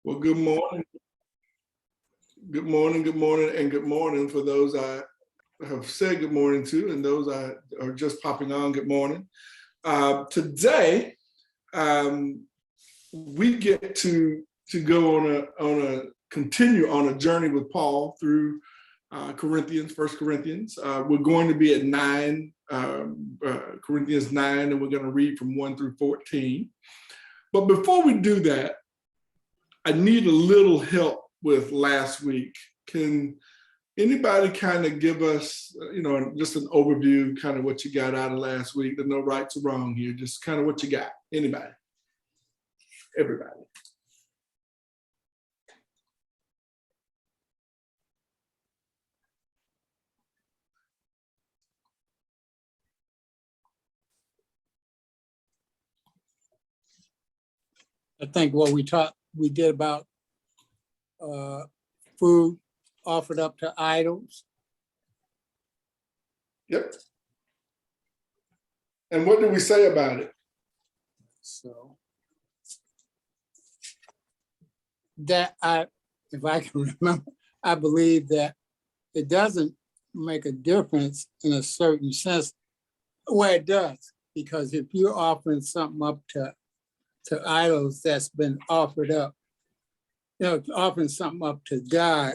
Well, good morning, and good morning for those I have said good morning to, and those I are just popping on. Good morning. Today, we get to go on a continue on a journey with Paul through Corinthians, 1 Corinthians. We're going to be at 9, Corinthians 9, and we're going to read from 1 through 14. But before we do that, I need a little help with last week. Can anybody kind of give us, just an overview, kind of what you got out of last week? There's no rights or wrong here, just kind of what you got. Anybody? Everybody. I think what we did about food offered up to idols. Yep. And what did we say about it? So that if I can remember, I believe that it doesn't make a difference in a certain sense. Well, it does, because if you're offering something up to idols that's been offered up, offering something up to God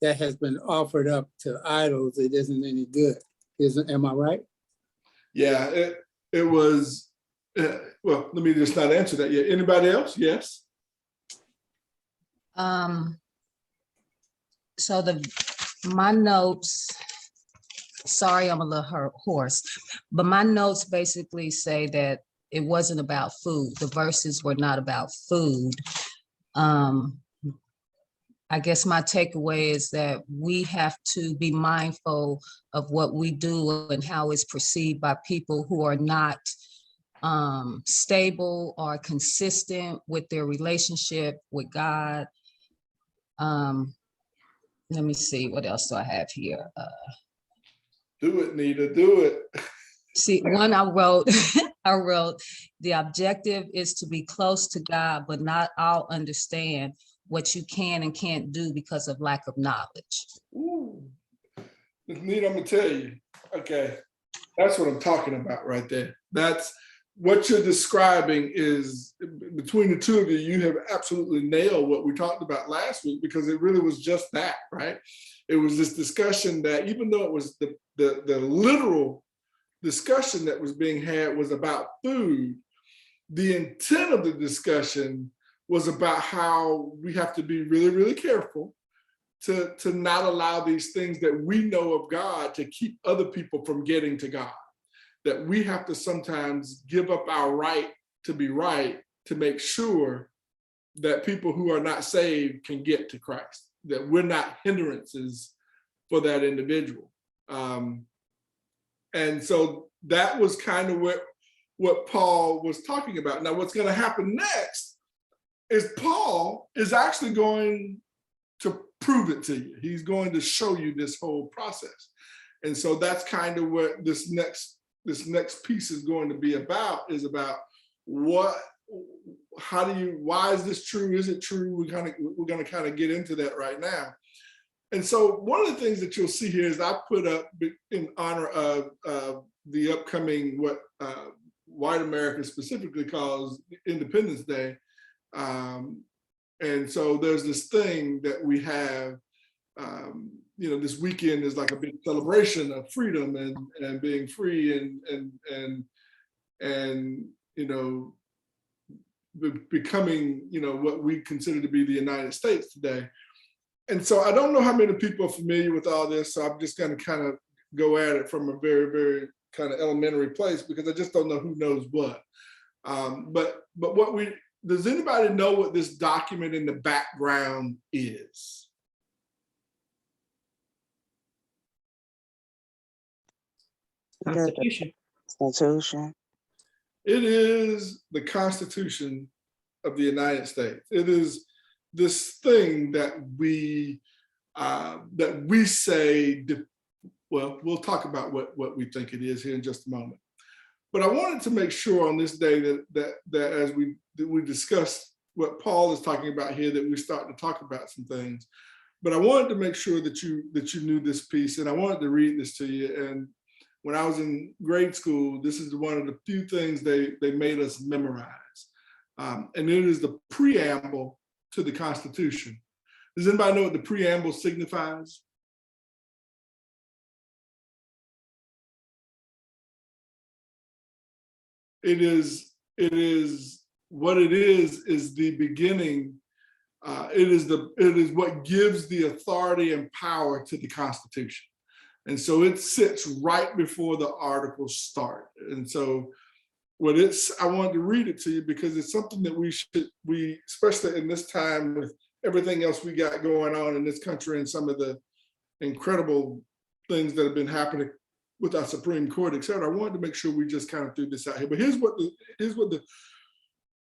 that has been offered up to idols, it isn't any good. Am I right? Yeah, it was, well, let me just not answer that yet. Anybody else? Yes. So my notes, sorry, I'm a little hoarse, but my notes basically say that it wasn't about food. The verses were not about food. I guess my takeaway is that we have to be mindful of what we do and how it's perceived by people who are not stable or consistent with their relationship with God. Let me see, what else do I have here? Do it, Nita, do it. See, one I wrote, the objective is to be close to God, but not all understand what you can and can't do because of lack of knowledge. Ooh. Nita, I'm gonna tell you, okay, that's what I'm talking about right there. That's what you're describing. Is between the two of you, you have absolutely nailed what we talked about last week, because it really was just that, right? It was this discussion that, even though it was the literal discussion that was being had was about food, the intent of the discussion was about how we have to be really, really careful to not allow these things that we know of God to keep other people from getting to God. That we have to sometimes give up our right to be right to make sure that people who are not saved can get to Christ, that we're not hindrances for that individual. And so that was kind of what Paul was talking about. Now, what's going to happen next is Paul is actually going to prove it to you. He's going to show you this whole process. And so that's kind of what this next piece is going to be about, is about why is this true? Is it true? We're going to kind of get into that right now. And so one of the things that you'll see here is I put up, in honor of the upcoming, what white America specifically calls Independence Day. And so there's this thing that we have, this weekend is like a big celebration of freedom and being free and becoming, what we consider to be the United States today. And so I don't know how many people are familiar with all this, so I'm just going to kind of go at it from a very, very kind of elementary place, because I just don't know who knows what. But does anybody know what this document in the background is? Constitution. It is the Constitution of the United States. It is this thing that we say, well, we'll talk about what we think it is here in just a moment. But I wanted to make sure on this day that as we discussed what Paul is talking about here, that we're starting to talk about some things. But I wanted to make sure that you knew this piece, and I wanted to read this to you. And when I was in grade school, this is one of the few things they made us memorize. And it is the preamble to the Constitution. Does anybody know what the preamble signifies? It is what it is the beginning. It is what gives the authority and power to the Constitution. And so it sits right before the articles start. And so I wanted to read it to you because it's something that we, especially in this time with everything else we got going on in this country and some of the incredible things that have been happening with our Supreme Court, et cetera, I wanted to make sure we just kind of threw this out here. But here's what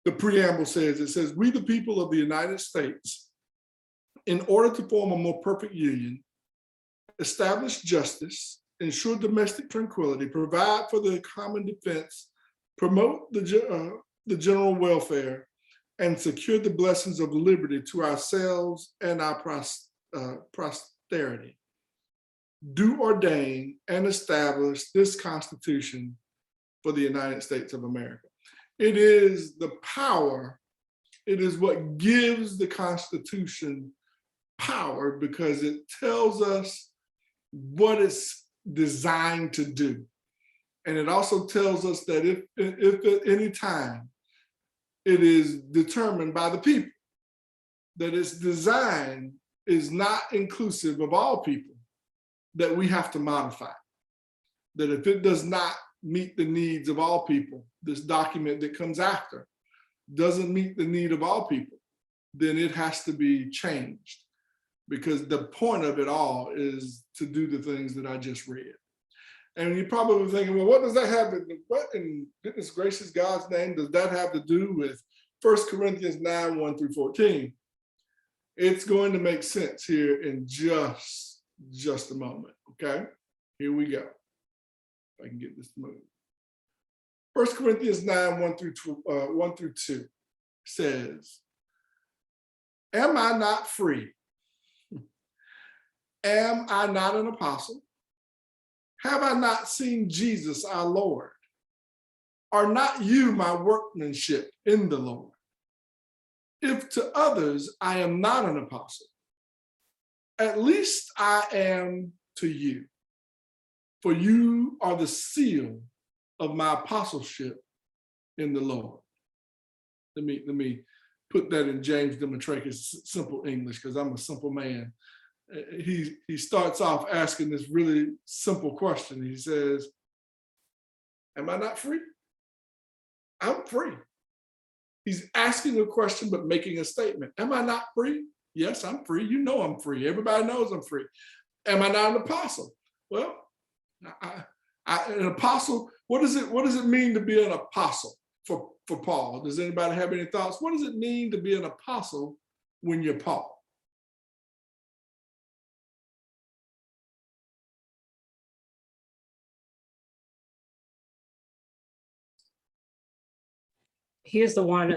the preamble says. It says, "We, the people of the United States, in order to form a more perfect union, establish justice, ensure domestic tranquility, provide for the common defense, promote the general welfare, and secure the blessings of liberty to ourselves and our posterity. Do ordain and establish this Constitution for the United States of America." It is the power, it is what gives the Constitution power, because it tells us what it's designed to do. And it also tells us that if at any time it is determined by the people, that its design is not inclusive of all people, that we have to modify. That if it does not meet the needs of all people, this document that comes after doesn't meet the need of all people, then it has to be changed. Because the point of it all is to do the things that I just read. And you're probably thinking, well, what does that have, what in goodness gracious God's name does that have to do with 1 Corinthians 9, 1 through 14? It's going to make sense here in just a moment, okay? Here we go. If I can get this to move. 1 Corinthians 9, 1 through 2 says, "Am I not free? Am I not an apostle? Have I not seen Jesus our Lord? Are not you my workmanship in the Lord? If to others I am not an apostle, at least I am to you. For you are the seal of my apostleship in the Lord." Let me put that in James Demetrakis' simple English, because I'm a simple man. He starts off asking this really simple question. He says, "Am I not free? I'm free." He's asking a question, but making a statement. Am I not free? Yes, I'm free. You know I'm free. Everybody knows I'm free. Am I not an apostle? Well, an apostle, what does it mean to be an apostle for Paul? Does anybody have any thoughts? What does it mean to be an apostle when you're Paul? Here's the one,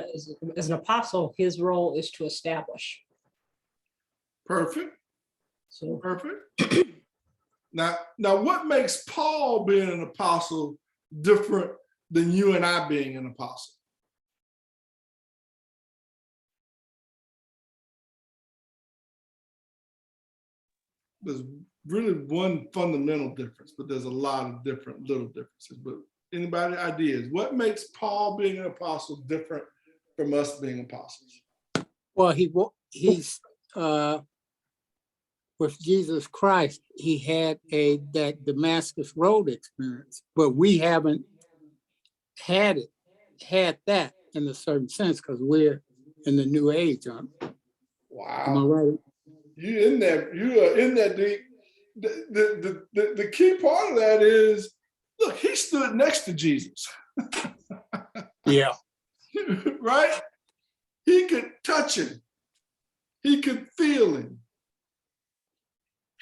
as an apostle, his role is to establish. Perfect. So Perfect. Now, what makes Paul being an apostle different than you and I being an apostle? There's really one fundamental difference, but there's a lot of different little differences. But anybody ideas? What makes Paul being an apostle different from us being apostles? Well, he's with Jesus Christ, he had that Damascus Road experience, but we haven't had that in a certain sense, because we're in the new age. Am I Wow. right? You are in that deep. The key part of that is, look, he stood next to Jesus. Yeah. Right? He could touch him. He could feel him.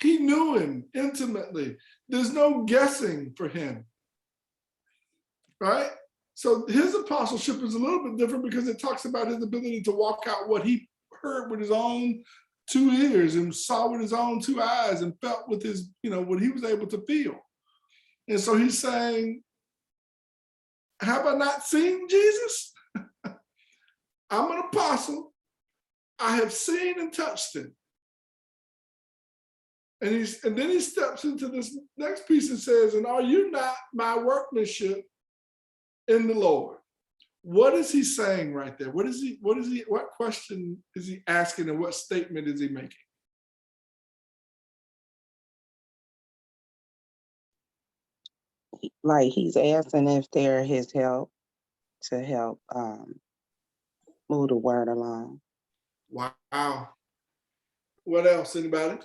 He knew him intimately. There's no guessing for him. Right? So his apostleship is a little bit different because it talks about his ability to walk out what he heard with his own 2 ears and saw with his own 2 eyes and felt with his, what he was able to feel. And so he's saying, have I not seen Jesus? I'm an apostle. I have seen and touched him. And then he steps into this next piece and says, and are you not my workmanship in the Lord? What is he saying right there? What question is he asking and what statement is he making? Like he's asking if they're his help to help move the word along. Wow. What else? Anybody?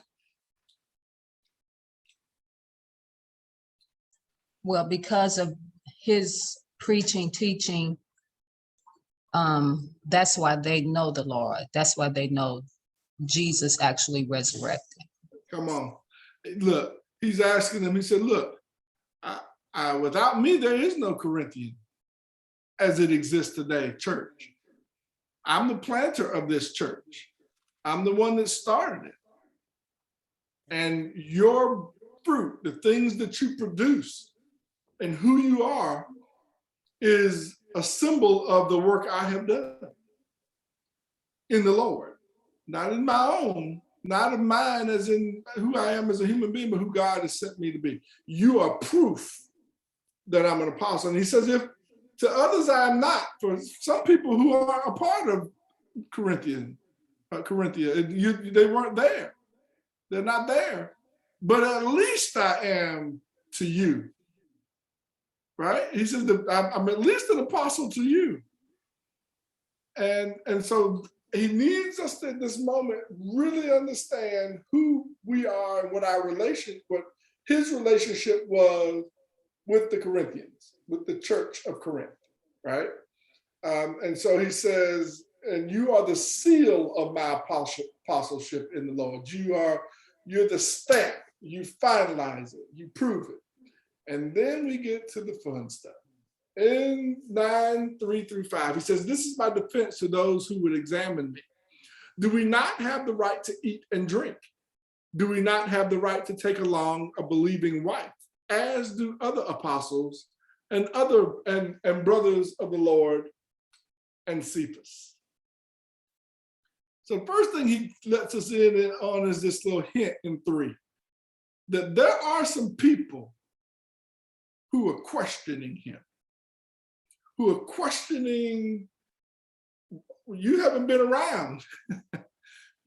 Well, because of his preaching, teaching, that's why they know the Lord. That's why they know Jesus actually resurrected. Come on. Look, he's asking them, he said, look, without me, there is no Corinthian as it exists today, church. I'm the planter of this church. I'm the one that started it. And your fruit, the things that you produce and who you are is a symbol of the work I have done in the Lord, not in my own, not of mine as in who I am as a human being, but who God has sent me to be. You are proof that I'm an apostle. And he says, if to others I am not, for some people who are a part of Corinthia, they weren't there. They're not there. But at least I am to you. Right? He says that I'm at least an apostle to you. And so he needs us at this moment really understand who we are and what his relationship was with the Corinthians, with the church of Corinth, right? And so he says, and you are the seal of my apostleship in the Lord. You're the stamp, you finalize it, you prove it. And then we get to the fun stuff. In 9:3-5, he says, this is my defense to those who would examine me. Do we not have the right to eat and drink? Do we not have the right to take along a believing wife, as do other apostles and brothers of the Lord and Cephas? So first thing he lets us in on is this little hint in 3, that there are some people who are questioning him, who are questioning, you haven't been around.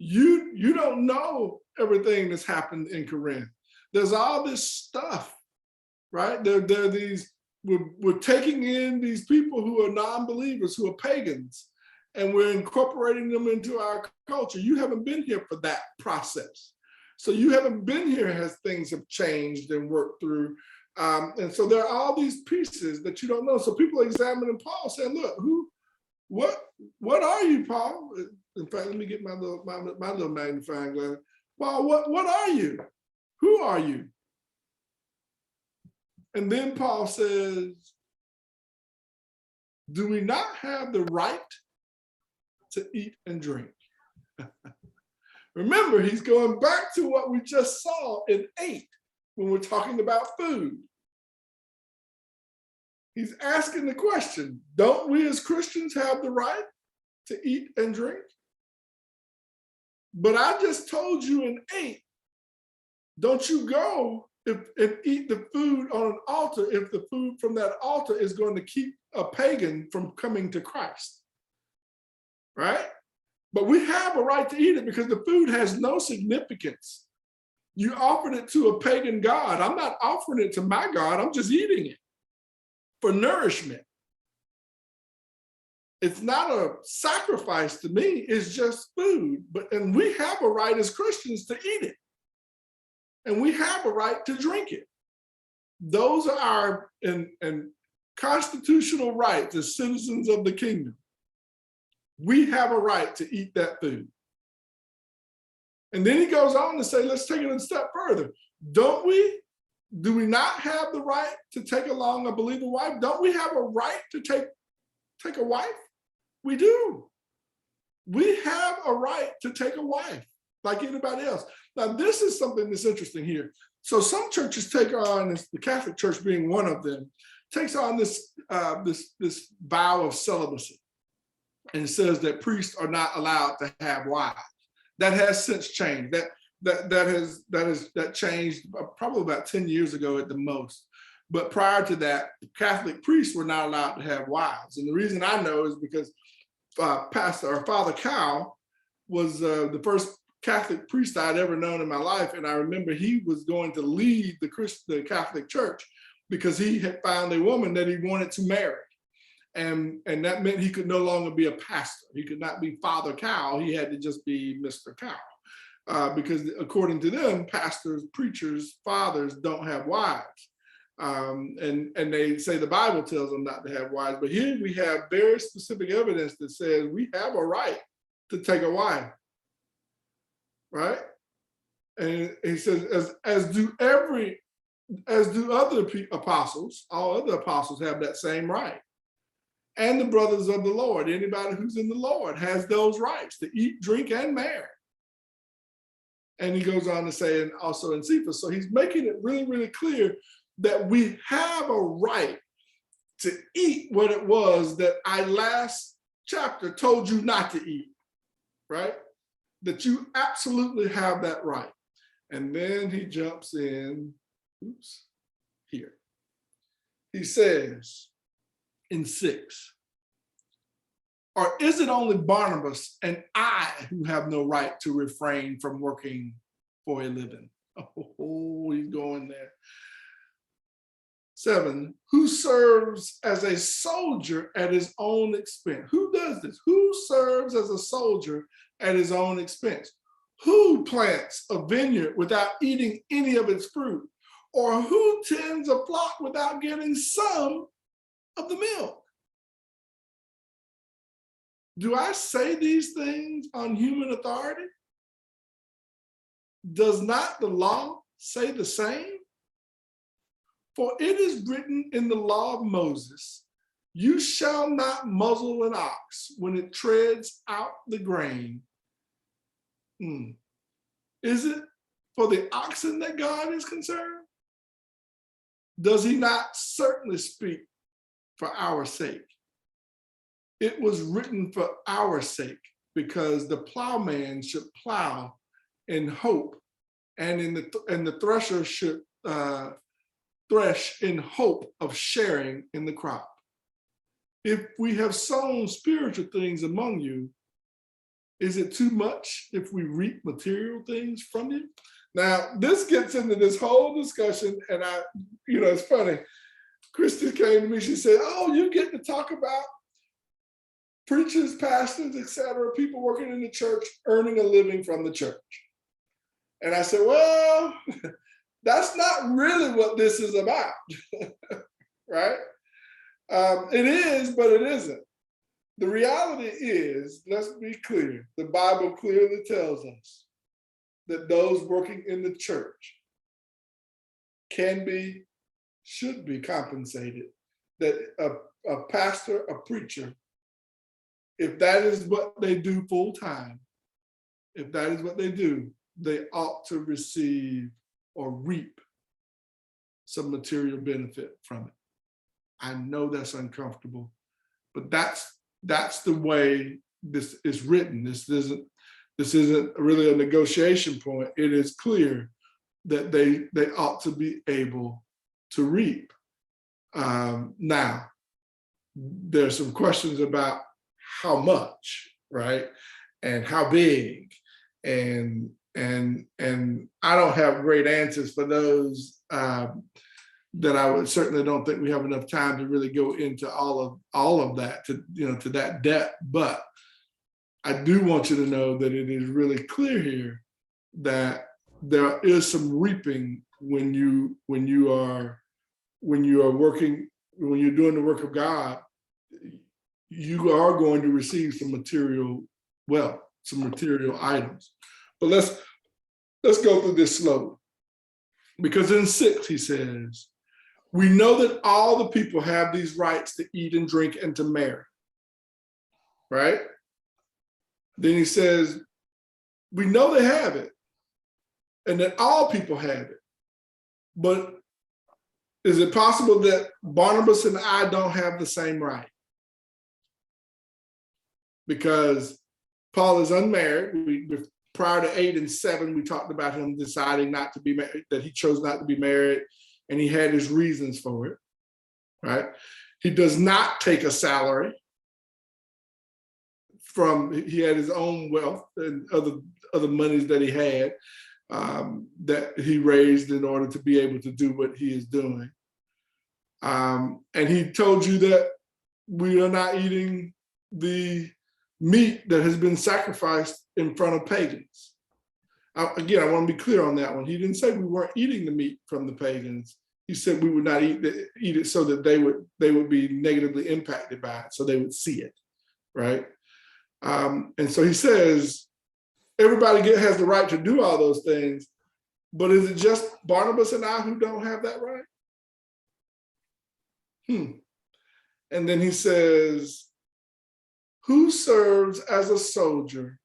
You don't know everything that's happened in Corinth. There's all this stuff, right? We're taking in these people who are non-believers, who are pagans, and we're incorporating them into our culture. You haven't been here for that process. So you haven't been here as things have changed and worked through. And so there are all these pieces that you don't know. So people are examining Paul, saying, look, what are you, Paul? In fact, let me get my little magnifying glass. Paul, what are you? Who are you? And then Paul says, do we not have the right to eat and drink? Remember, he's going back to what we just saw in 8 when we're talking about food. He's asking the question, don't we as Christians have the right to eat and drink? But I just told you in 8, don't you go and eat the food on an altar if the food from that altar is going to keep a pagan from coming to Christ, right? But we have a right to eat it because the food has no significance. You offered it to a pagan god. I'm not offering it to my God. I'm just eating it for nourishment. It's not a sacrifice to me. It's just food. And we have a right as Christians to eat it. And we have a right to drink it. Those are our constitutional rights as citizens of the kingdom. We have a right to eat that food. And then he goes on to say, let's take it a step further. Don't we Do we not have the right to take along a believer wife? Don't we have a right to take a wife? We do. We have a right to take a wife like anybody else. Now, this is something that's interesting here. So some churches take on, the Catholic Church being one of them, takes on this vow of celibacy and says that priests are not allowed to have wives. That has since changed. That changed probably about 10 years ago at the most. But prior to that, Catholic priests were not allowed to have wives. And the reason I know is because Father Cowell was the first Catholic priest I'd ever known in my life. And I remember he was going to lead the Catholic Church because he had found a woman that he wanted to marry. And that meant he could no longer be a pastor. He could not be Father Cowell. He had to just be Mr. Cowell. Because according to them, pastors, preachers, fathers don't have wives. And they say the Bible tells them not to have wives. But here we have very specific evidence that says we have a right to take a wife. Right? And he says, as do other apostles, all other apostles have that same right. And the brothers of the Lord, anybody who's in the Lord has those rights to eat, drink, and marry. And he goes on to say, and also in Cephas. So he's making it really, really clear that we have a right to eat what it was that I last chapter told you not to eat, right? That you absolutely have that right. And then he jumps in, here. He says in 6, or is it only Barnabas and I who have no right to refrain from working for a living? Oh, he's going there. 7, who serves as a soldier at his own expense? Who does this? Who serves as a soldier at his own expense? Who plants a vineyard without eating any of its fruit? Or who tends a flock without getting some of the milk? Do I say these things on human authority? Does not the law say the same? For it is written in the law of Moses, you shall not muzzle an ox when it treads out the grain. Is it for the oxen that God is concerned? Does he not certainly speak for our sake? It was written for our sake, because the plowman should plow in hope, and the thresher should thresh in hope of sharing in the crop. If we have sown spiritual things among you, is it too much if we reap material things from you? Now, this gets into this whole discussion, and it's funny. Christy came to me, she said, oh, you get to talk about preachers, pastors, etc., people working in the church, earning a living from the church. And I said, well, that's not really what this is about, right? It is, but it isn't. The reality is, let's be clear, the Bible clearly tells us that those working in the church should be compensated, that a pastor, a preacher, if that is what they do full time, if that is what they do, they ought to receive or reap some material benefit from it. I know that's uncomfortable, but that's the way this is written. This isn't really a negotiation point. It is clear that they ought to be able to reap. Now, there's some questions about how much, right? And how big, and I don't have great answers for those that I would certainly don't think we have enough time to really go into all of that to that depth. But I do want you to know that it is really clear here that there is some reaping when you are working, when you're doing the work of God. You are going to receive some material wealth, some material items. But let's go through this slowly. Because in 6, he says, we know that all the people have these rights to eat and drink and to marry. Right? Then he says, we know they have it and that all people have it. But is it possible that Barnabas and I don't have the same right? Because Paul is unmarried. Prior to 8 and 7, we talked about him deciding not to be married, that he chose not to be married, and he had his reasons for it, right? He does not take a salary he had his own wealth and other monies that he had that he raised in order to be able to do what he is doing. And he told you that we are not eating the meat that has been sacrificed in front of pagans. Again, I want to be clear on that one. He didn't say we weren't eating the meat from the pagans. He said we would not eat it so that they would be negatively impacted by it, so they would see it, right? And so he says, everybody has the right to do all those things, but is it just Barnabas and I who don't have that right? And then he says, who serves as a soldier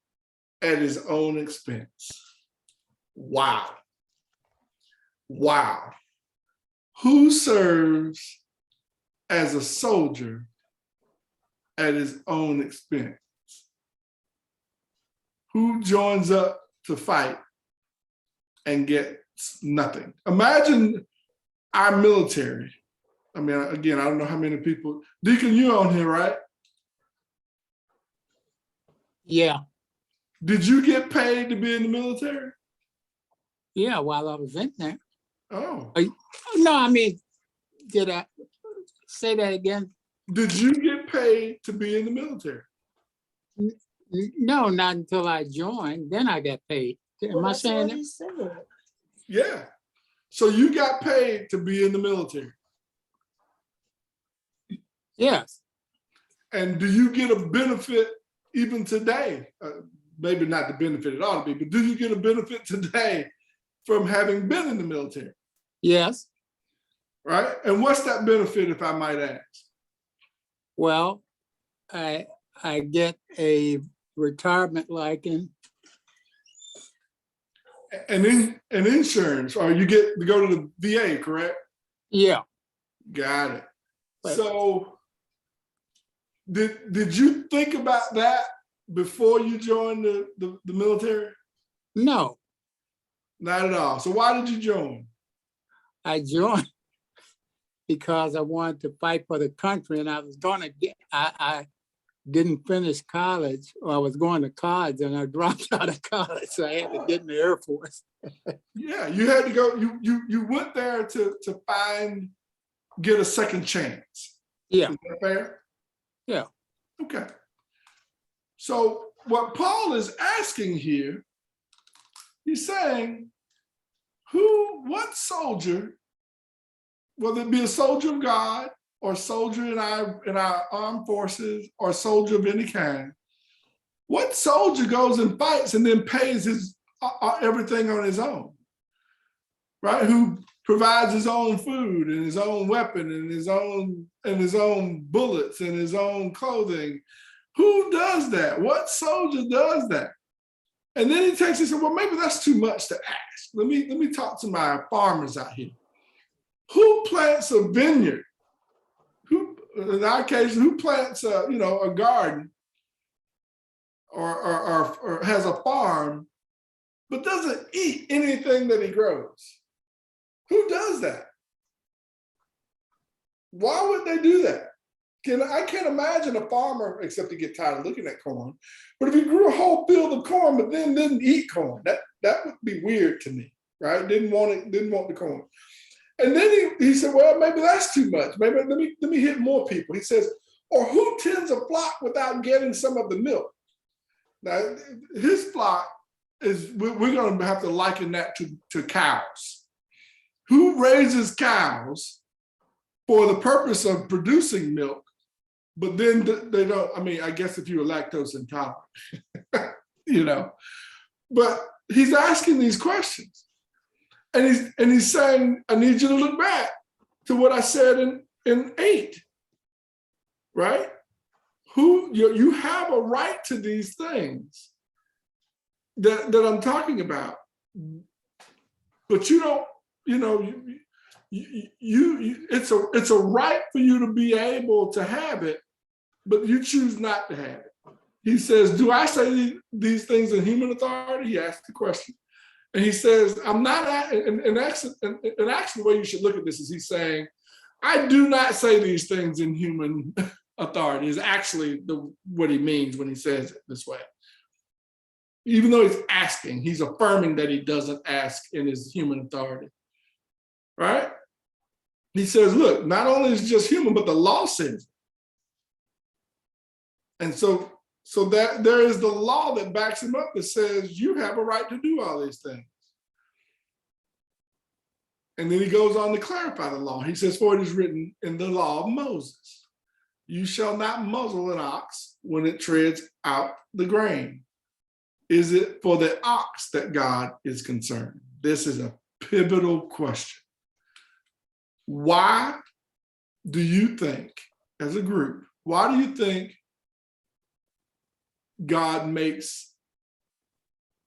at his own expense? Wow. Wow. Who serves as a soldier at his own expense? Who joins up to fight and gets nothing? Imagine our military. I mean, again, I don't know how many people. Deacon, you on here, right? Yeah, Did you get paid to be in the military? yeah, while I was in there. Oh. No, I mean, did I say that again? Did you get paid to be in the military? No, not until I joined, then I got paid. Am I saying that? Yeah. So you got paid to be in the military. Yes, And do you get a benefit even today? Maybe not the benefit it ought to be, but do you get a benefit today from having been in the military? yes. Right? And what's that benefit, if I might ask? Well, I get a retirement liking. And insurance, or you get to go to the VA, correct? Yeah, Got it. Right. So did you think about that before you joined the military? no, Not at all. So why did you join? I joined because I wanted to fight for the country, and I was going to get, I didn't finish college, or I was going to college and I dropped out of college, so I had to get in the Air Force. Yeah, you had to go, you went there to get a second chance. Yeah, Is that fair? yeah, Okay. So what Paul is asking here, he's saying, what soldier, whether it be a soldier of God or soldier in our armed forces or soldier of any kind, what soldier goes and fights and then pays his everything on his own, right? Who provides his own food and his own weapon and his own bullets and his own clothing. Who does that? What soldier does that? And then he takes and says, well, maybe that's too much to ask. Let me talk to my farmers out here. Who plants a vineyard? Who, in our case, who plants a garden or has a farm, but doesn't eat anything that he grows? Who does that? Why would they do that? I can't imagine a farmer, except to get tired of looking at corn, but if he grew a whole field of corn, but then didn't eat corn, that would be weird to me, right? Didn't want the corn. And then he said, well, maybe that's too much. Maybe let me hit more people. He says, or who tends a flock without getting some of the milk? Now, his flock is, we're going to have to liken that to cows. Who raises cows for the purpose of producing milk, but then they don't, I guess if you're lactose intolerant, but he's asking these questions. and he's saying, I need you to look back to what I said in 8, right? You have a right to these things that I'm talking about, but you don't, it's a right for you to be able to have it, but you choose not to have it. He says, do I say these things in human authority? He asked the question. And he says, I'm not, and actually the way you should look at this is he's saying, I do not say these things in human authority is actually what he means when he says it this way. Even though he's asking, he's affirming that he doesn't ask in his human authority, right? He says, look, not only is it just human, but the law says it. And so that there is the law that backs him up that says you have a right to do all these things. And then he goes on to clarify the law. He says, for it is written in the law of Moses, you shall not muzzle an ox when it treads out the grain. Is it for the ox that God is concerned? This is a pivotal question. Why do you think, as a group, why do you think God makes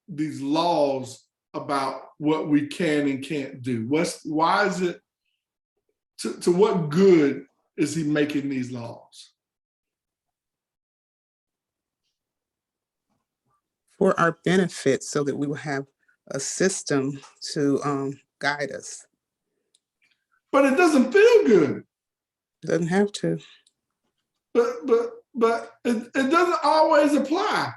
these laws about what we can and can't do? Why is it, to what good is he making these laws? For our benefit, so that we will have a system to guide us. But it doesn't feel good. Doesn't have to. But it doesn't always apply.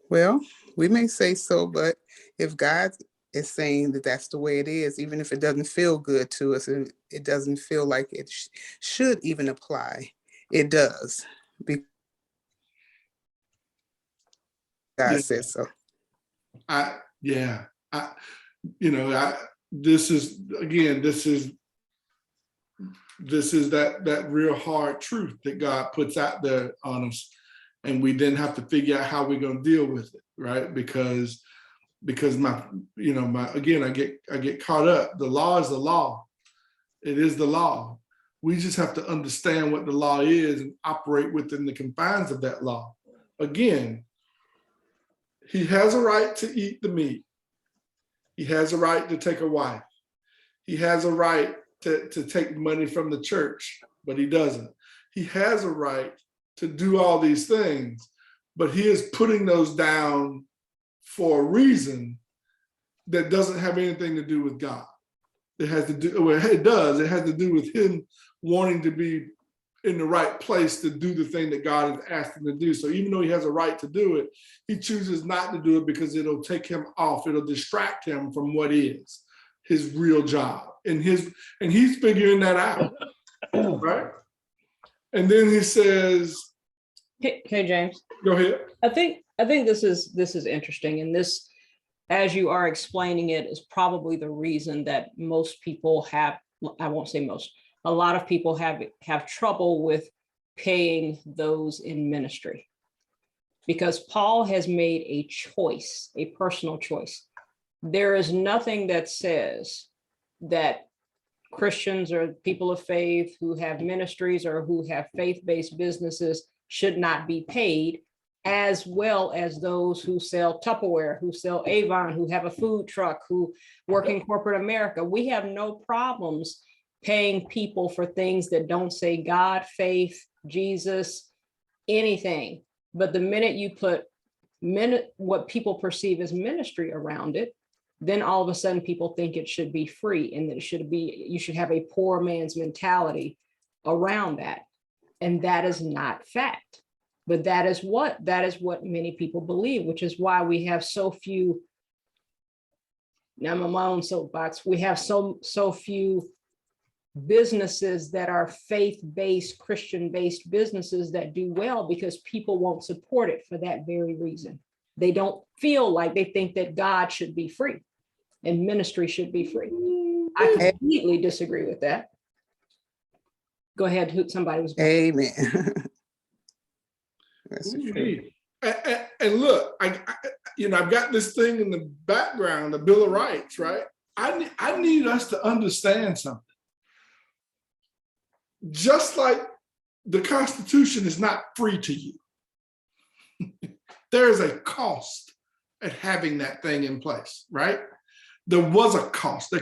Well, we may say so, but if God is saying that that's the way it is, even if it doesn't feel good to us, and it doesn't feel like it should even apply, it does. Because God says so. This is that real hard truth that God puts out there on us, and we then have to figure out how we're going to deal with it, right? Because I get caught up. The law is the law. It is the law. We just have to understand what the law is and operate within the confines of that law. Again, he has a right to eat the meat. He has a right to take a wife. He has a right to take money from the church, but he doesn't. He has a right to do all these things, but he is putting those down for a reason that doesn't have anything to do with God. It has to do, well, it does. It has to do with him wanting to be in the right place to do the thing that God has asked him to do. So even though he has a right to do it, he chooses not to do it because it'll take him off. It'll distract him from what is his real job. And he's figuring that out, right? And then he says, Hey, James. Go ahead. I think this is interesting, and this, as you are explaining it, is probably the reason that most people have, I won't say most, a lot of people have trouble with paying those in ministry, because Paul has made a choice, a personal choice. There is nothing that says that Christians or people of faith who have ministries or who have faith-based businesses should not be paid, as well as those who sell Tupperware, who sell Avon, who have a food truck, who work in corporate America. We have no problems paying people for things that don't say God, faith, Jesus, anything. But the minute you put what people perceive as ministry around it, then all of a sudden people think it should be free, and that you should have a poor man's mentality around that. And that is not fact. But that is what many people believe, which is why we have so few. Now I'm on my own soapbox. We have so few businesses that are faith-based, Christian-based businesses that do well, because people won't support it for that very reason. They don't feel like, they think that God should be free and ministry should be free. I completely disagree with that. Go ahead, somebody was. Amen. That's true. And look, I've got this thing in the background, the Bill of Rights, right? I need us to understand something. Just like the Constitution is not free to you, there is a cost at having that thing in place, right? There was a cost. There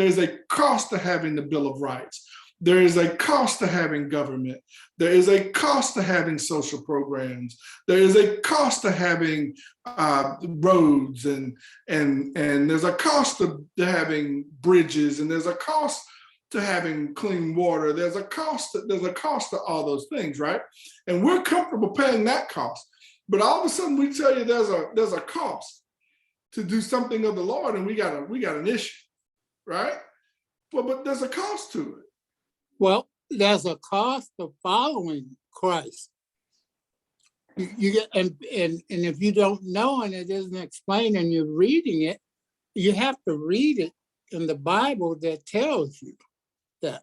is a cost to having the Bill of Rights. There is a cost to having government. There is a cost to having social programs. There is a cost to having roads, and there's a cost to having bridges, and there's a cost to having clean water. There's a cost to all those things, right? And we're comfortable paying that cost. But all of a sudden we tell you there's a cost to do something of the Lord, and we got an issue, right? Well, but there's a cost to it. Well, there's a cost of following Christ. You get, and if you don't know and it isn't explained and you're reading it, you have to read it in the Bible that tells you that.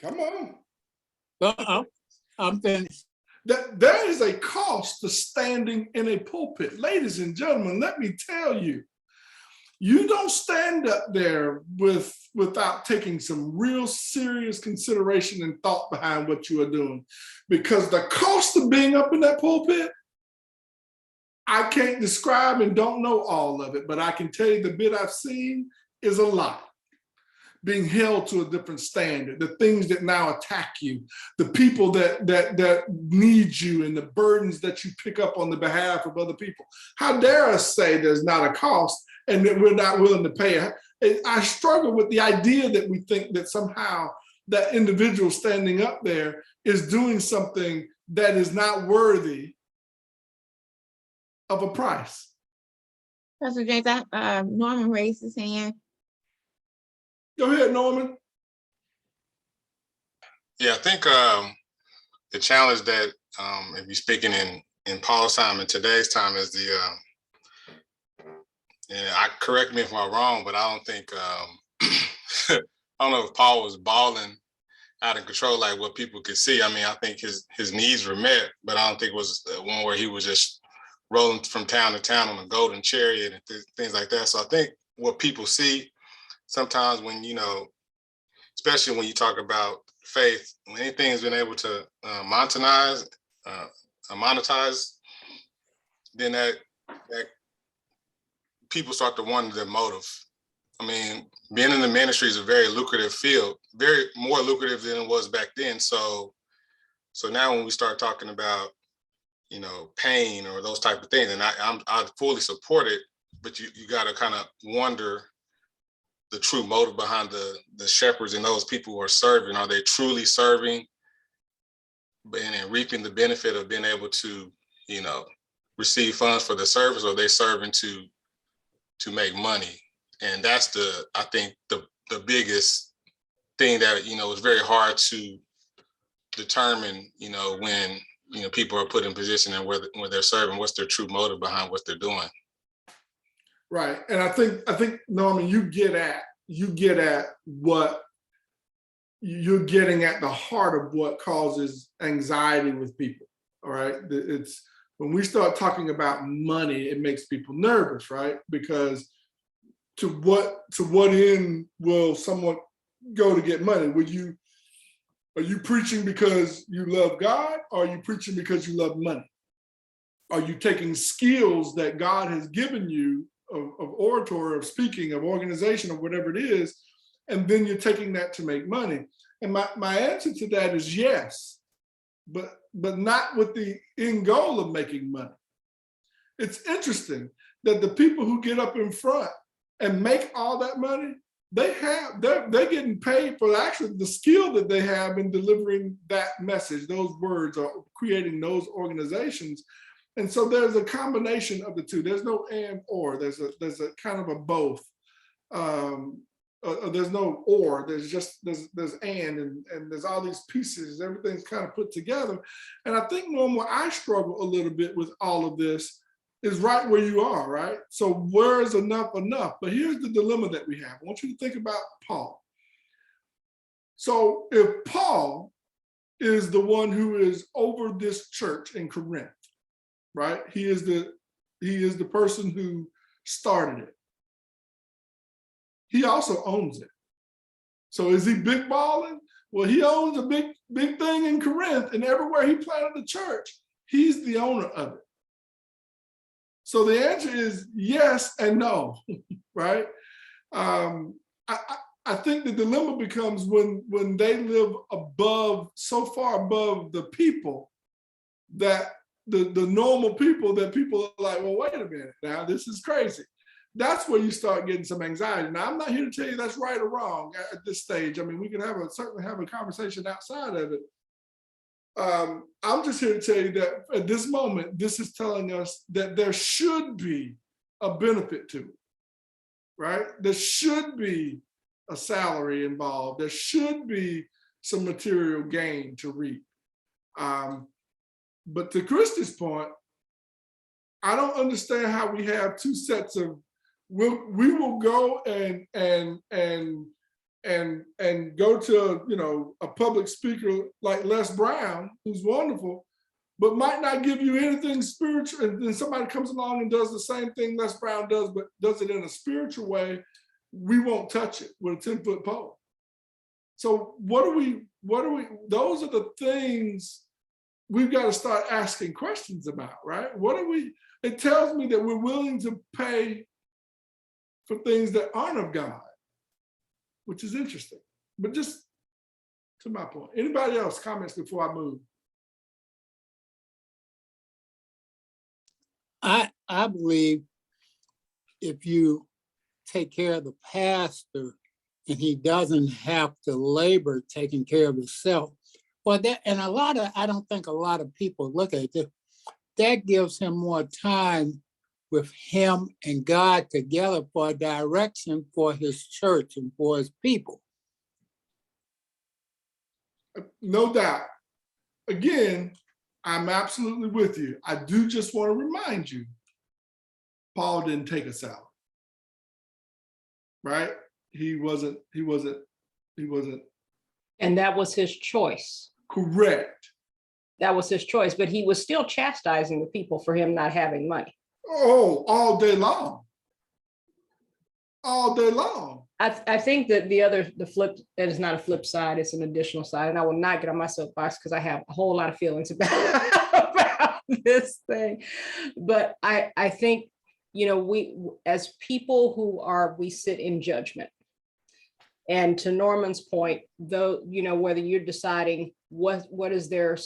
Come on. Well, I'm finished. That there is a cost to standing in a pulpit. Ladies and gentlemen, let me tell you, you don't stand up there without taking some real serious consideration and thought behind what you are doing. Because the cost of being up in that pulpit, I can't describe and don't know all of it, but I can tell you the bit I've seen is a lot. Being held to a different standard, the things that now attack you, the people that need you, and the burdens that you pick up on the behalf of other people. How dare us say there's not a cost and that we're not willing to pay it? I struggle with the idea that we think that somehow that individual standing up there is doing something that is not worthy of a price. Pastor James, Norman raised his hand. Go ahead, Norman. Yeah, I think the challenge that if you're speaking in Paul's time and today's time is correct me if I'm wrong, but I don't think I don't know if Paul was balling out of control like what people could see. I mean, I think his needs were met, but I don't think it was one where he was just rolling from town to town on a golden chariot and things like that. So I think what people see sometimes when, especially when you talk about faith, when anything has been able to monetize, then that people start to wonder their motive. I mean, being in the ministry is a very lucrative field, very more lucrative than it was back then. So now when we start talking about, pain or those type of things, and I fully support it, but you got to kind of wonder the true motive behind the shepherds and those people who are serving. Are they truly serving and reaping the benefit of being able to, receive funds for the service, or are they serving to make money? And that's I think the biggest thing that, is very hard to determine, when, people are put in position and where they're serving, what's their true motive behind what they're doing. Right. And I think Norman, you get at what you're getting at, the heart of what causes anxiety with people. All right. It's when we start talking about money, it makes people nervous, right? Because to what end will someone go to get money? Are you preaching because you love God, or are you preaching because you love money? Are you taking skills that God has given you of oratory, of speaking, of organization, or whatever it is, and then you're taking that to make money? And my answer to that is yes, but not with the end goal of making money. It's interesting that the people who get up in front and make all that money, they're getting paid for actually the skill that they have in delivering that message, those words, or creating those organizations. And so there's a combination of the two. There's no and or. There's a kind of a both. There's no or. There's and there's all these pieces. Everything's kind of put together. And I think, Norm, where I struggle a little bit with all of this is right where you are, right? So where is enough? But here's the dilemma that we have. I want you to think about Paul. So if Paul is the one who is over this church in Corinth, right? He is the person who started it. He also owns it. So is he big balling? Well, he owns a big thing in Corinth, and everywhere he planted the church, he's the owner of it. So the answer is yes and no, right? I think the dilemma becomes when they live above, so far above the people, that the normal people, that people are like, well, wait a minute now, this is crazy. That's where you start getting some anxiety. Now, I'm not here to tell you that's right or wrong at this stage. I mean, we can certainly have a conversation outside of it. I'm just here to tell you that at this moment, this is telling us that there should be a benefit to it, right? There should be a salary involved. There should be some material gain to reap. But to Christy's point, I don't understand how we have two sets of, we will go and go to a public speaker like Les Brown, who's wonderful, but might not give you anything spiritual. And then somebody comes along and does the same thing Les Brown does, but does it in a spiritual way. We won't touch it with a 10-foot pole. So what are we, those are the things we've got to start asking questions about, right? It tells me that we're willing to pay for things that aren't of God, which is interesting. But just to my point, anybody else comments before I move? I believe if you take care of the pastor and he doesn't have to labor taking care of himself, well, I don't think a lot of people look at it. That gives him more time with him and God together for direction for his church and for his people. No doubt. Again, I'm absolutely with you. I do just want to remind you, Paul didn't take a salary, right? He wasn't. And that was his choice. Correct. That was his choice, but he was still chastising the people for him not having money. Oh, all day long. All day long. I think that the flip, it is not a flip side, it's an additional side. And I will not get on my soapbox because I have a whole lot of feelings about this thing. But I think, we, as people we sit in judgment. And to Norman's point, though, whether you're deciding what is their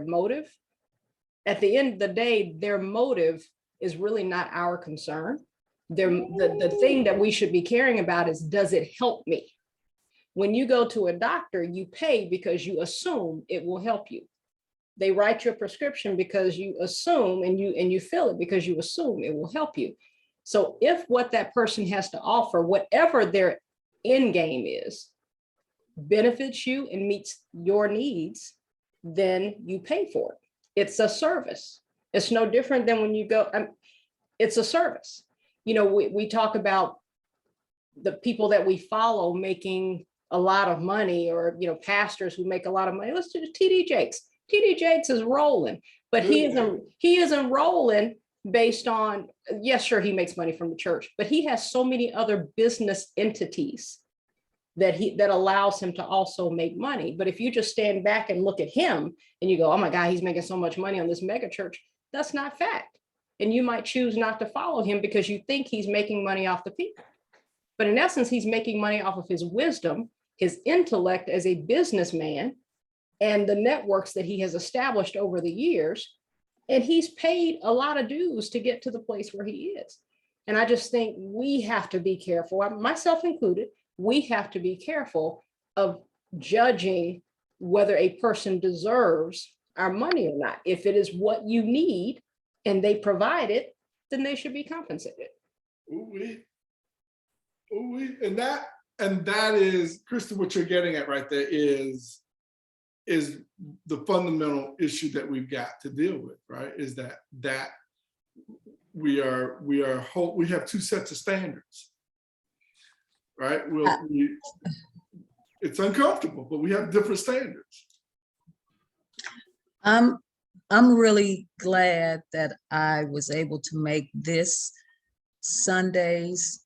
motive, at the end of the day, their motive is really not our concern. The thing that we should be caring about is, does it help me? When you go to a doctor, you pay because you assume it will help you. They write your prescription because you assume, and you fill it because you assume it will help you. So if what that person has to offer, whatever their end game is, benefits you and meets your needs, then you pay for it. It's a service. It's no different than when you go, it's a service. We talk about the people that we follow making a lot of money, or, pastors who make a lot of money. Let's do TD Jakes. TD Jakes is rolling, but he isn't rolling based on, yes, sure, he makes money from the church, but he has so many other business entities that allows him to also make money. But if you just stand back and look at him and you go, oh my God, he's making so much money on this mega church, that's not fact. And you might choose not to follow him because you think he's making money off the people. But in essence, he's making money off of his wisdom, his intellect as a businessman, and the networks that he has established over the years. And he's paid a lot of dues to get to the place where he is. And I just think we have to be careful, myself included, we have to be careful of judging whether a person deserves our money or not. If it is what you need and they provide it, then they should be compensated. Ooh-wee. Ooh-wee. And that is, Krista, what you're getting at right there is the fundamental issue that we've got to deal with, right? Is that we have two sets of standards, right? It's uncomfortable, but we have different standards. I'm really glad that I was able to make this Sunday's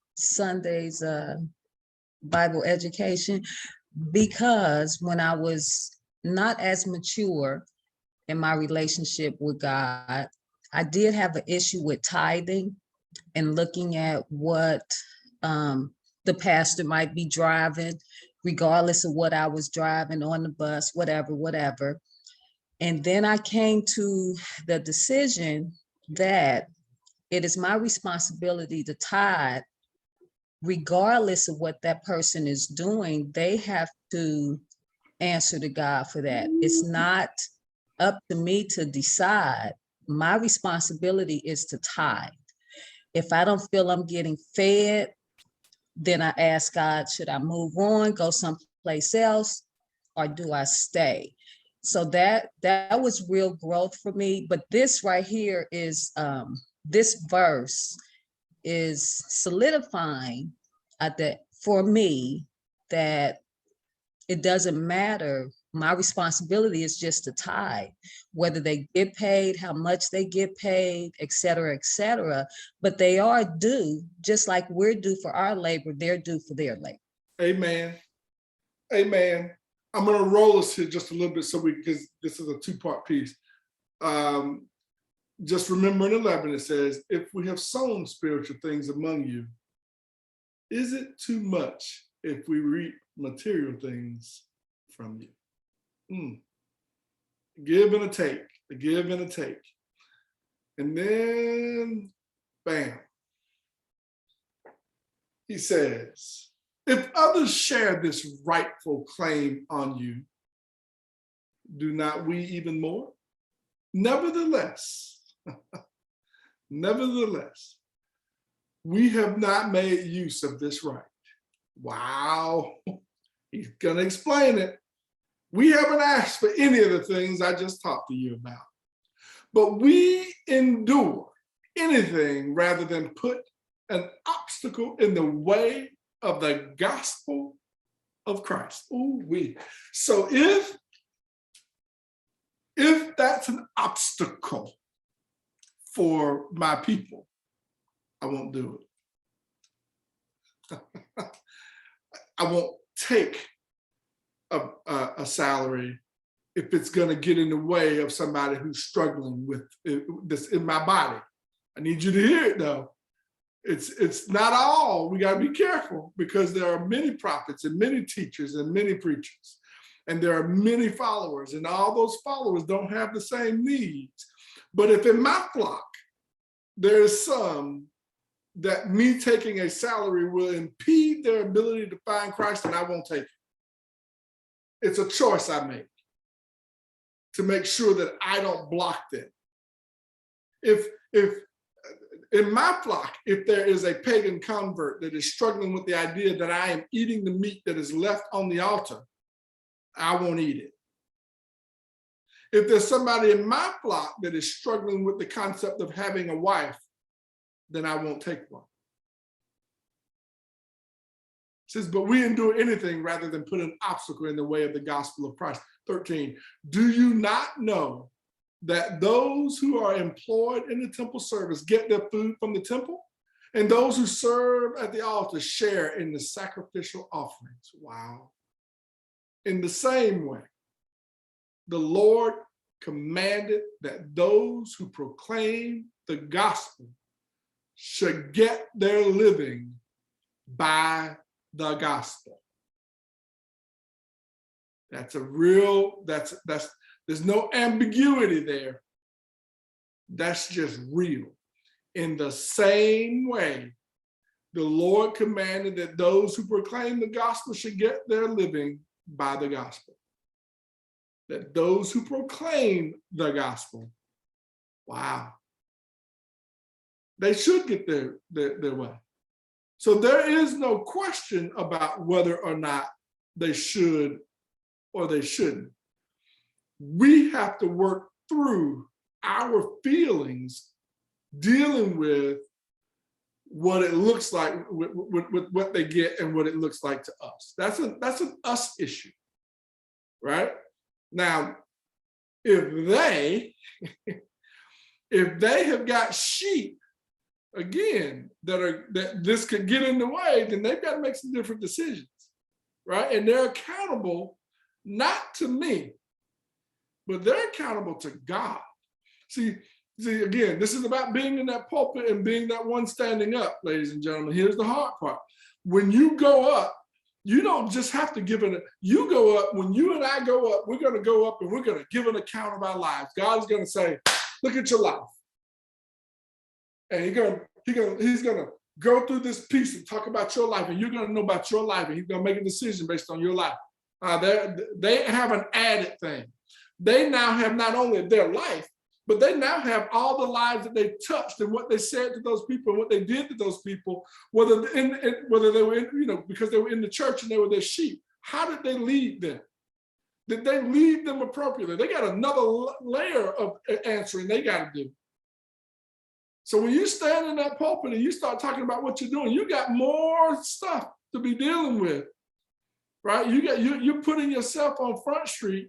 Bible education, because when I was not as mature in my relationship with God, I did have an issue with tithing and looking at what the pastor might be driving, regardless of what I was driving on the bus, whatever. And then I came to the decision that it is my responsibility to tithe, regardless of what that person is doing. They have to answer to God for that. It's not up to me to decide. My responsibility is to tithe. If I don't feel I'm getting fed, then I ask God, should I move on, go someplace else, or do I stay? So that was real growth for me. But this right here is, this verse is solidifying that for me, that it doesn't matter. My responsibility is just to tithe, whether they get paid, how much they get paid, et cetera, but they are due, just like we're due for our labor, they're due for their labor. Amen. Amen. I'm going to roll us here just a little bit because this is a two-part piece. Just remember in 11, it says, if we have sown spiritual things among you, is it too much if we reap material things from you? Give and a take, a give and a take. And then, bam. He says, if others share this rightful claim on you, do not we even more? Nevertheless, we have not made use of this right. Wow, he's gonna explain it. We haven't asked for any of the things I just talked to you about, but we endure anything rather than put an obstacle in the way of the gospel of Christ. Ooh, we. So if that's an obstacle for my people, I won't do it. I won't take a salary if it's going to get in the way of somebody who's struggling with this in my body. I need you to hear it though. It's not all. We got to be careful because there are many prophets and many teachers and many preachers, and there are many followers, and all those followers don't have the same needs. But if in my flock there's some that me taking a salary will impede their ability to find Christ, and I won't take it. It's a choice I make to make sure that I don't block them. If in my flock, if there is a pagan convert that is struggling with the idea that I am eating the meat that is left on the altar, I won't eat it. If there's somebody in my flock that is struggling with the concept of having a wife, then I won't take one. It says, but we endure anything rather than put an obstacle in the way of the gospel of Christ. 13, do you not know that those who are employed in the temple service get their food from the temple, and those who serve at the altar share in the sacrificial offerings? Wow. In the same way, the Lord commanded that those who proclaim the gospel should get their living by the gospel. That's a real, there's no ambiguity there. That's just real. In the same way, the Lord commanded that those who proclaim the gospel should get their living by the gospel. That those who proclaim the gospel, wow, they should get their way. So there is no question about whether or not they should or they shouldn't. We have to work through our feelings dealing with what it looks like, with what they get and what it looks like to us. That's an us issue, right? Now, if they have got sheep, again, that this could get in the way, then they've got to make some different decisions, right? And they're accountable not to me, but they're accountable to God. See, again, this is about being in that pulpit and being that one standing up, ladies and gentlemen. Here's the hard part. When you go up, you don't just have to give it. You go up. When you and I go up, we're going to go up and we're going to give an account of our lives. God is going to say, look at your life. And he's going to go through this piece and talk about your life, and you're going to know about your life, and he's going to make a decision based on your life. They have an added thing. They now have not only their life, but they now have all the lives that they touched and what they said to those people and what they did to those people, whether they were in, because they were in the church and they were their sheep. How did they lead them? Did they lead them appropriately? They got another layer of answering they got to do. So when you stand in that pulpit and you start talking about what you're doing, you got more stuff to be dealing with, right? You're putting yourself on Front Street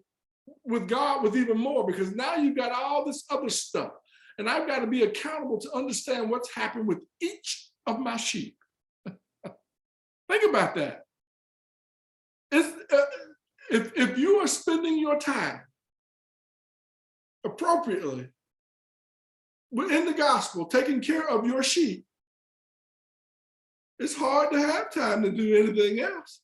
with God with even more, because now you've got all this other stuff. And I've got to be accountable to understand what's happened with each of my sheep. Think about that. If you are spending your time appropriately in the gospel, taking care of your sheep, it's hard to have time to do anything else.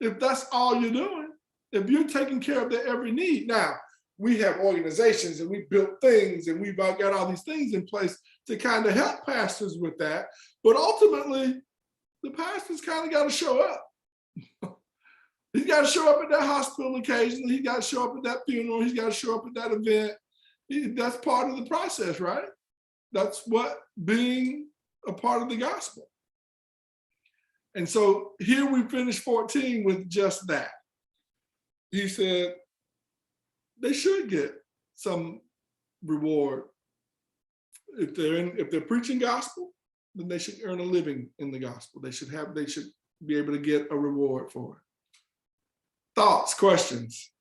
If that's all you're doing, if you're taking care of their every need. Now, we have organizations and we built things and we've got all these things in place to kind of help pastors with that. But ultimately, the pastor's kind of got to show up. He's got to show up at that hospital occasionally. He's got to show up at that funeral. He's got to show up at that event. That's part of the process, right? That's what being a part of the gospel. And so here we finish 14 with just that. He said they should get some reward. If they're preaching gospel, then they should earn a living in the gospel. They should be able to get a reward for it. Thoughts, questions?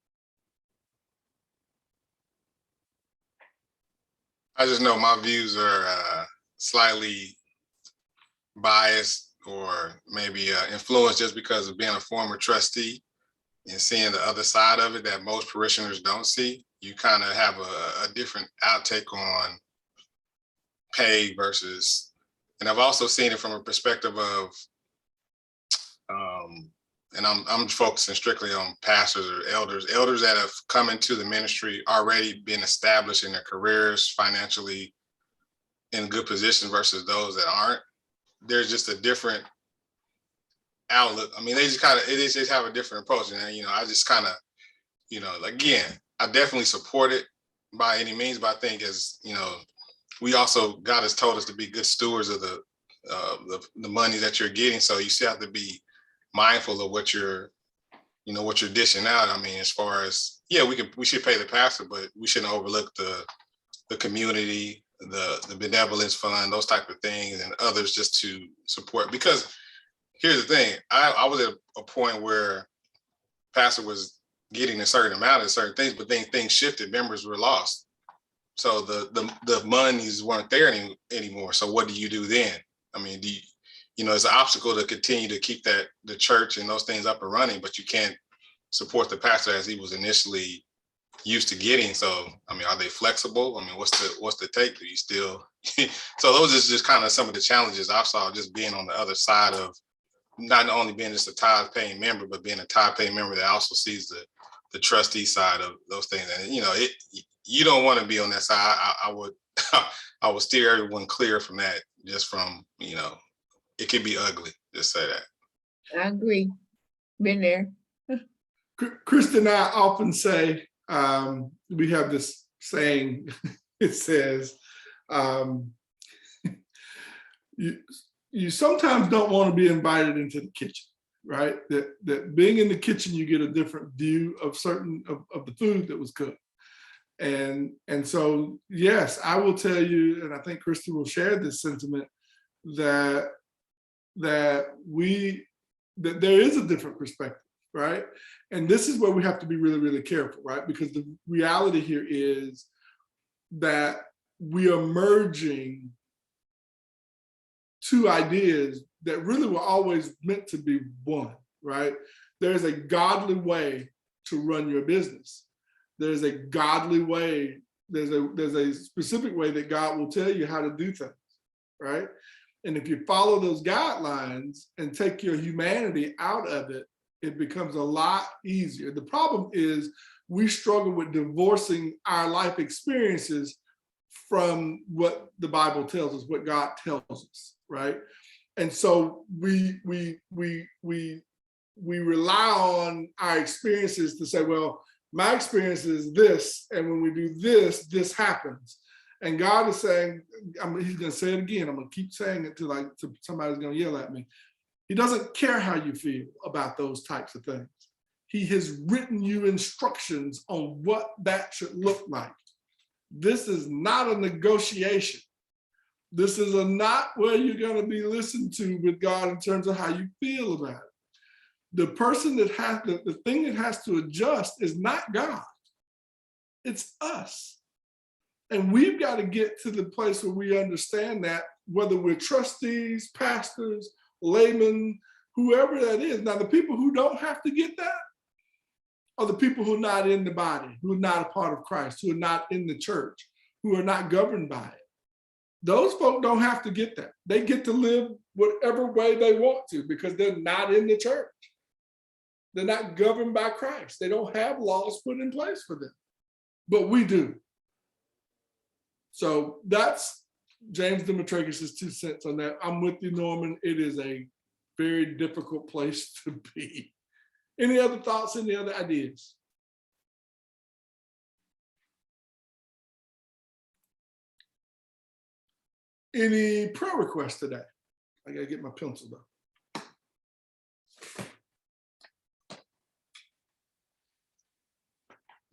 I just know my views are slightly biased or maybe influenced just because of being a former trustee and seeing the other side of it that most parishioners don't see. You kind of have a different outtake on pay versus, and I've also seen it from a perspective of, and I'm focusing strictly on pastors or elders that have come into the ministry already been established in their careers, financially in good position versus those that aren't. There's just a different outlook. I mean, they just have a different approach. And, I just kind of, again, I definitely support it by any means, but I think we also, God has told us to be good stewards of the money that you're getting. So you still have to be mindful of what you're dishing out. I mean, as far as, we should pay the pastor, but we shouldn't overlook the community, the benevolence fund, those type of things, and others just to support. Because here's the thing, I was at a point where pastor was getting a certain amount of certain things, but then things shifted, members were lost. So the monies weren't there anymore. So what do you do then? I mean, it's an obstacle to continue to keep the church and those things up and running, but you can't support the pastor as he was initially used to getting. So, I mean, are they flexible? I mean, what's the take? Do you still? So those are just kind of some of the challenges I saw just being on the other side of not only being just a tithe paying member, but being a tithe paying member that also sees the trustee side of those things. And, you don't want to be on that side. I would steer everyone clear from that, just from, it could be ugly. Just say that. I agree. Been there. Kristen and I often say, we have this saying, it says, you sometimes don't want to be invited into the kitchen, right? That being in the kitchen, you get a different view of certain of the food that was cooked. And so, yes, I will tell you, and I think Christy will share this sentiment, that there is a different perspective right? And this is where we have to be really, really careful, right? Because the reality here is that we are merging two ideas that really were always meant to be one, right? There's a godly way to run your business. There's a godly way, there's a specific way that God will tell you how to do things, right? And if you follow those guidelines and take your humanity out of it, it becomes a lot easier. The problem is we struggle with divorcing our life experiences from what the Bible tells us, what God tells us, right? And so we rely on our experiences to say, well, my experience is this, and when we do this, this happens. And God is saying, he's going to say it again. I'm going to keep saying it till somebody's going to yell at me. He doesn't care how you feel about those types of things. He has written you instructions on what that should look like. This is not a negotiation. This is not where you're going to be listened to with God in terms of how you feel about it. The person that has the thing that has to adjust is not God. It's us. And we've got to get to the place where we understand that, whether we're trustees, pastors, laymen, whoever that is. Now, the people who don't have to get that are the people who are not in the body, who are not a part of Christ, who are not in the church, who are not governed by it. Those folk don't have to get that. They get to live whatever way they want to because they're not in the church. They're not governed by Christ. They don't have laws put in place for them, but we do. So that's James Demetrakis' 2 cents on that. I'm with you, Norman. It is a very difficult place to be. Any other thoughts, any other ideas? Any prayer requests today? I gotta get my pencil though.